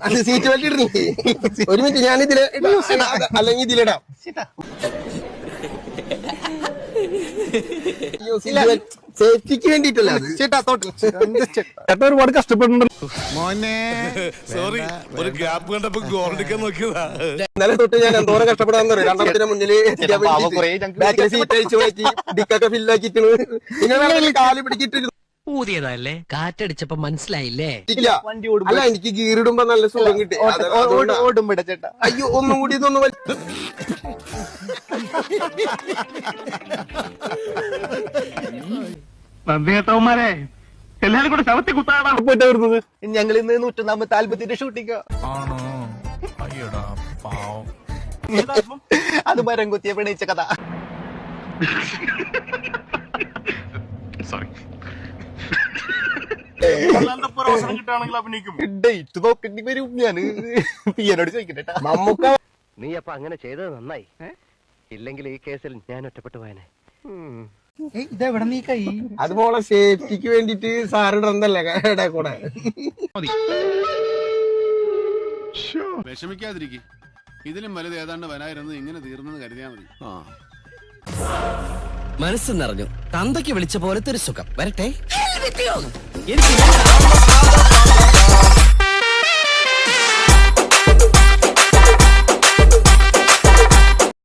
അത് seat belt ഇടുന്നില്ലേ? ഒരു minute, ഞാൻ ഇതില് അല്ലെങ്കിൽ ഇതിലിടാം. സേഫ്റ്റിക്ക് വേണ്ടിട്ടല്ല ചേട്ടാ. ചേട്ടാ ഒരുപാട് കഷ്ടപ്പെടുന്നുണ്ട് മോനെ. സോറി, ഒരു ഗ്യാപ്പ് കണ്ടപ്പോ ഗോൾഡിക്കാൻ നോക്കിയതാ. ഇന്നലെ തൊട്ട് ഞാൻ എന്തോരം കഷ്ടപ്പെടാന്ന് പറയും. രണ്ടെണ്ണത്തിന് മുന്നില് ബാക്കിലെ സീറ്റ് അഴിച്ചു മാറ്റി ഡിക്കൊക്കെ ഫില്ലാക്കിട്ട് നിങ്ങൾ കാല് പിടിക്കിട്ട് ഊതിയതല്ലേ, കാറ്റടിച്ചപ്പോ മനസ്സിലായില്ലേ? അല്ല, എനിക്ക് ഗീറിടുമ്പോ നല്ല സുഖം കിട്ടി. ഓടുമ്പോ ചേട്ടാ. അയ്യോ, ഒന്നും കൂടി ഇതൊന്നും നന്ദി കേട്ടവന്മാരെ, എല്ലാരും കൂടെ ശവത്തി കുത്താനാണ് പോയിട്ട് വരുന്നത്. ഞങ്ങൾ ഇന്ന് 101ാമത്തെ ആൽബത്തിന്റെ ഷൂട്ടിംഗ്. ആണോ? അയ്യടാ പാവം. അത് മരം കുത്തിയ പ്രണയിച്ച കഥ. സോറി. ഡേറ്റ് നോക്കേണ്ടി വരും. ഞാൻ പിയനോട് ചോദിക്കട്ടെ. മമ്മൂക്ക നീ അപ്പൊ അങ്ങനെ ചെയ്തത് നന്നായി. ഇല്ലെങ്കിൽ ഈ കേസിൽ ഞാൻ ഒറ്റപ്പെട്ടു പോയനെ. ഇതെവിടെ നീ കൈ? അതുപോലെ സേഫ്റ്റിക്ക് വേണ്ടിട്ട് സാറിടന്നല്ലേ ഇടേ കൂടെ. വിഷമിക്കാതിരിക്കും. ഇതിലും വലുത് ഏതാണ്ട് വരായിരുന്നത് ഇങ്ങനെ തീർന്നെന്ന് കരുതിയാ മതി. മനസ്സ് നിറഞ്ഞു. തന്തയ്ക്ക് വിളിച്ച പോലത്തെ ഒരു സുഖം. വരട്ടെ.